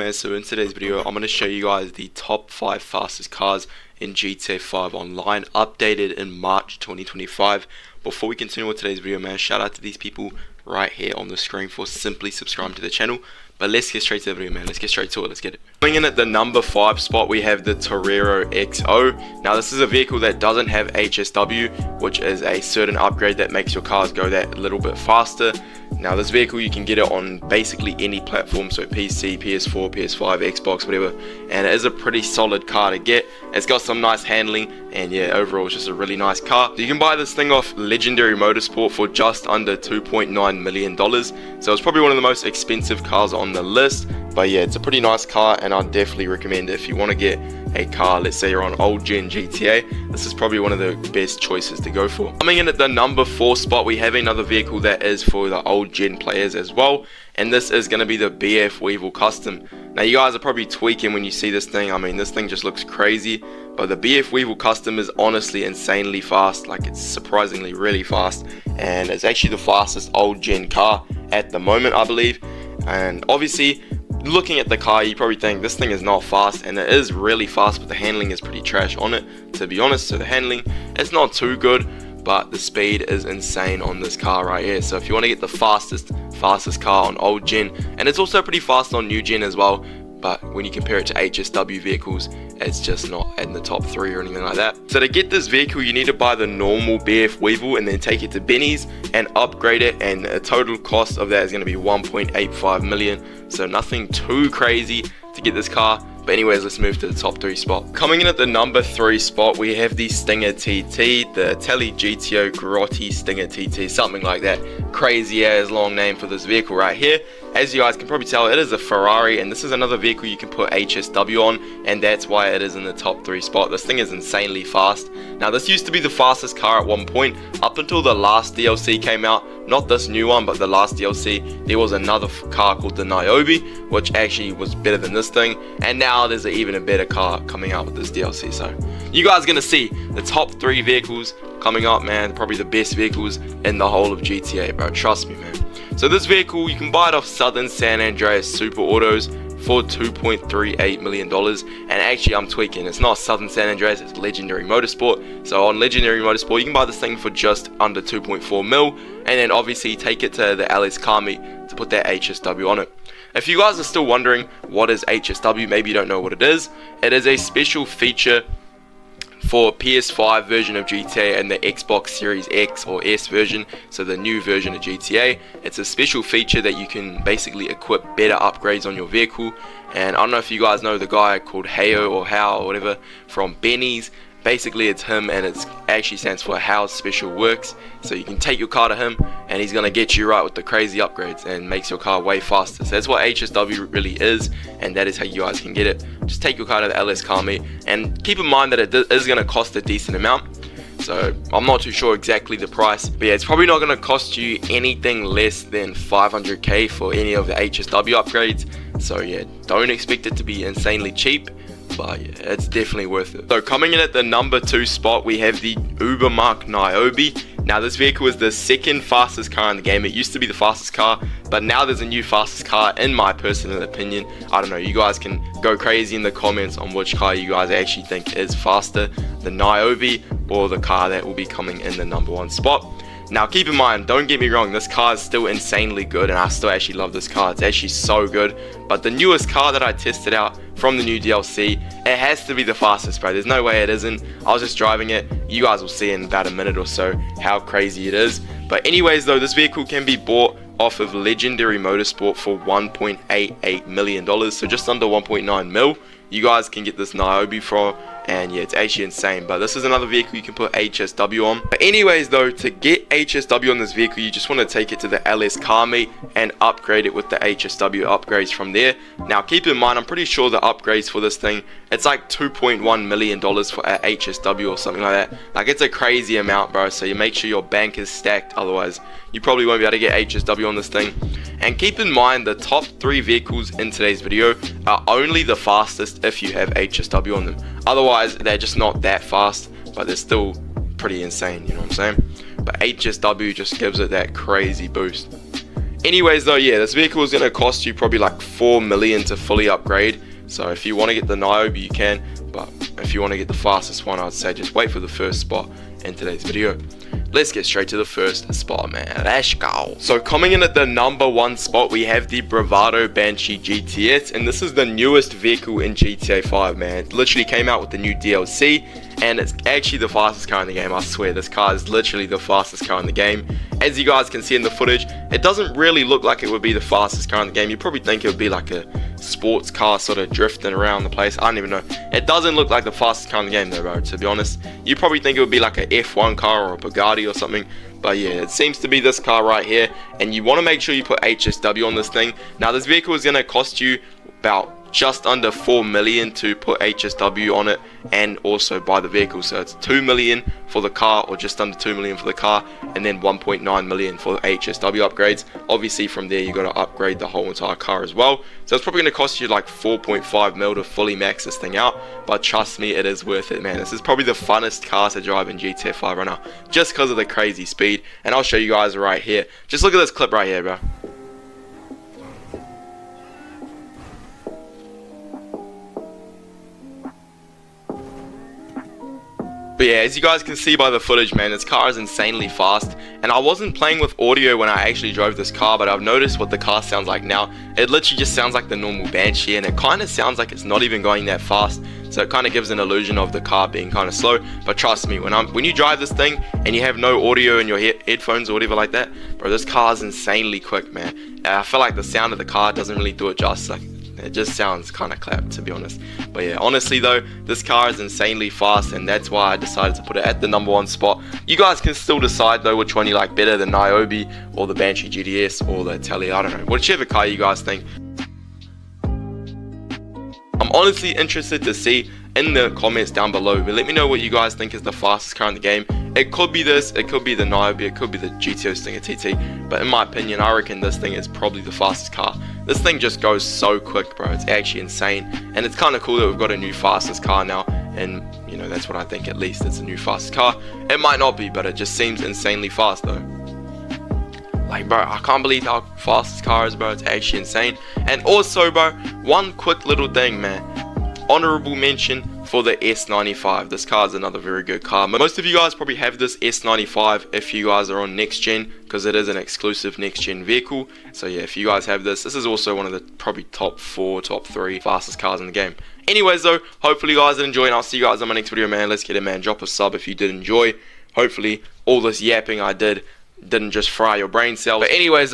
So in today's video, I'm going to show you guys the top 5 fastest cars in GTA 5 Online, updated in March 2025. Before we continue with today's video, man, shout out to these people right here on the screen for simply subscribing to the channel. But let's get straight to the video, man. Let's get straight to it. Let's get it. Coming in at the number 5 spot, we have the Torero XO. Now, this is a vehicle that doesn't have HSW, which is a certain upgrade that makes your cars go that little bit faster. Now, this vehicle, you can get it on basically any platform, so PC, PS4, PS5, Xbox, whatever, and it is a pretty solid car to get. It's got some nice handling, and yeah, overall it's just a really nice car. So you can buy this thing off Legendary Motorsport for just under $2.9 million, so it's probably one of the most expensive cars on the list. But yeah, it's a pretty nice car, and I'd definitely recommend it if you want to get a car. Let's say you're on old gen GTA, this is probably one of the best choices to go for. Coming in at the number 4 spot, we have another vehicle that is for the old gen players as well, and this is going to be the BF Weevil Custom. Now, you guys are probably tweaking when you see this thing. I mean, this thing just looks crazy, but the BF Weevil Custom is honestly insanely fast. Like, it's surprisingly really fast, and it's actually the fastest old gen car at the moment, I believe. And obviously, looking at the car, you probably think this thing is not fast, and it is really fast, but the handling is pretty trash on it, to be honest. So the handling, it's not too good, but the speed is insane on this car right here. So if you want to get the fastest car on old gen, and it's also pretty fast on new gen as well, but when you compare it to HSW vehicles, it's just not in the top 3 or anything like that. So to get this vehicle, you need to buy the normal BF Weevil and then take it to Benny's and upgrade it, and the total cost of that is going to be 1.85 million. So nothing too crazy to get this car. But anyways, let's move to the top 3 spot. Coming in at the number 3 spot, we have the Stinger TT, the Tele GTO Grotti Stinger TT, something like that. Crazy ass long name for this vehicle right here. As you guys can probably tell, it is a Ferrari, and this is another vehicle you can put HSW on, and that's why it is in the top 3 spot. This thing is insanely fast. Now, this used to be the fastest car at one point, up until the last DLC came out. Not this new one, but the last DLC, there was another car called the Niobe, which actually was better than this thing, and now there's even a better car coming out with this DLC. So you guys are gonna see the top 3 vehicles coming up, man. Probably the best vehicles in the whole of GTA, bro. Trust me, man. So this vehicle, you can buy it off Southern San Andreas Super Autos for $2.38 million. And actually, I'm tweaking. It's not Southern San Andreas, it's Legendary Motorsport. So on Legendary Motorsport, you can buy this thing for just under 2.4 mil, and then obviously take it to the LS car meet to put that HSW on it. If you guys are still wondering what is HSW, maybe you don't know what it is a special feature for PS5 version of GTA and the Xbox Series X or S version, so the new version of GTA. It's a special feature that you can basically equip better upgrades on your vehicle. And I don't know if you guys know the guy called Hayo or How or whatever from Benny's. Basically, it's him, and it actually stands for How Special Works. So you can take your car to him, and he's gonna get you right with the crazy upgrades and makes your car way faster. So that's what HSW really is, and that is how you guys can get it. Just take your car to the LS car meet, and keep in mind that it is gonna cost a decent amount. So I'm not too sure exactly the price, but yeah, it's probably not gonna cost you anything less than 500k for any of the HSW upgrades. So yeah, don't expect it to be insanely cheap, but yeah, it's definitely worth it. So coming in at the number 2 spot, we have the Ubermark Niobe. Now, this vehicle is the second fastest car in the game. It used to be the fastest car, but now there's a new fastest car, in my personal opinion. I don't know, you guys can go crazy in the comments on which car you guys actually think is faster, the Niobe or the car that will be coming in the number 1 spot. Now, keep in mind, don't get me wrong, this car is still insanely good, and I still actually love this car. It's actually so good. But the newest car that I tested out from the new DLC, it has to be the fastest, bro. There's no way it isn't. I was just driving it. You guys will see in about a minute or so how crazy it is. But anyways, though, this vehicle can be bought off of Legendary Motorsport for $1.88 million, so just under 1.9 mil. You guys can get this Niobe for, and yeah, it's actually insane. But this is another vehicle you can put HSW on. But anyways, though, to get HSW on this vehicle, you just want to take it to the LS car meet and upgrade it with the HSW upgrades from there. Now, keep in mind, I'm pretty sure the upgrades for this thing, it's like $2.1 million for a HSW or something like that. Like, it's a crazy amount, bro. So you make sure your bank is stacked, otherwise you probably won't be able to get HSW on this thing. And keep in mind, the top 3 vehicles in today's video are only the fastest if you have HSW on them. Otherwise, they're just not that fast, but they're still pretty insane, you know what I'm saying? But HSW just gives it that crazy boost. Anyways though, yeah, this vehicle is going to cost you probably like 4 million to fully upgrade. So if you want to get the Niobe, you can, but if you want to get the fastest one, I'd say just wait for the first spot in today's video. Let's get straight to the first spot, man. Let's go. So coming in at the number 1 spot, we have the Bravado Banshee GTS, and this is the newest vehicle in GTA 5, man. It literally came out with the new DLC, and it's actually the fastest car in the game. I swear, this car is literally the fastest car in the game. As you guys can see in the footage, it doesn't really look like it would be the fastest car in the game. You probably think it would be like a sports car sort of drifting around the place. I don't even know. It doesn't look like the fastest car in the game though, bro, to be honest. You probably think it would be like a F1 car or a Bugatti or something. But yeah, it seems to be this car right here. And you want to make sure you put HSW on this thing. Now, this vehicle is going to cost you about just under 4 million to put HSW on it and also buy the vehicle. So it's 2 million for the car, or just under 2 million for the car, and then 1.9 million for the HSW upgrades. Obviously from there you got to upgrade the whole entire car as well, so it's probably going to cost you like 4.5 mil to fully max this thing out. But trust me, it is worth it, man. This is probably the funnest car to drive in GTA 5 right now, just because of the crazy speed. And I'll show you guys right here. Just look at this clip right here, bro. But yeah, as you guys can see by the footage, man, this car is insanely fast. And I wasn't playing with audio when I actually drove this car, but I've noticed what the car sounds like now. It literally just sounds like the normal Banshee, and it kind of sounds like it's not even going that fast. So it kind of gives an illusion of the car being kind of slow. But trust me, when you drive this thing and you have no audio in your headphones or whatever like that, bro, this car is insanely quick, man. I feel like the sound of the car doesn't really do it justice. Like, it just sounds kind of clapped, to be honest. But yeah, honestly though, this car is insanely fast, and that's why I decided to put it at the number 1 spot. You guys can still decide though which one you like better, the Niobe or the Banshee GTS or the Tele, I don't know, whichever car you guys think. I'm honestly interested to see in the comments down below, but let me know what you guys think is the fastest car in the game. It could be this, it could be the Niobe, it could be the GTO Stinger TT, but in my opinion, I reckon this thing is probably the fastest car. This thing just goes so quick, bro. It's actually insane, and it's kind of cool that we've got a new fastest car now, and you know, that's what I think. At least it's a new fastest car. It might not be, but it just seems insanely fast though. Like, bro, I can't believe how fast this car is, bro. It's actually insane. And also, bro, one quick little thing, man. Honorable mention for the S95. This car is another very good car. Most of you guys probably have this S95 if you guys are on next gen, because it is an exclusive next gen vehicle. So yeah, if you guys have this is also one of the probably top 4, top 3 fastest cars in the game. Anyways though, hopefully you guys did enjoy, and I'll see you guys on my next video, man. Let's get it, man. Drop a sub if you did enjoy. Hopefully all this yapping I didn't just fry your brain cells. But anyways,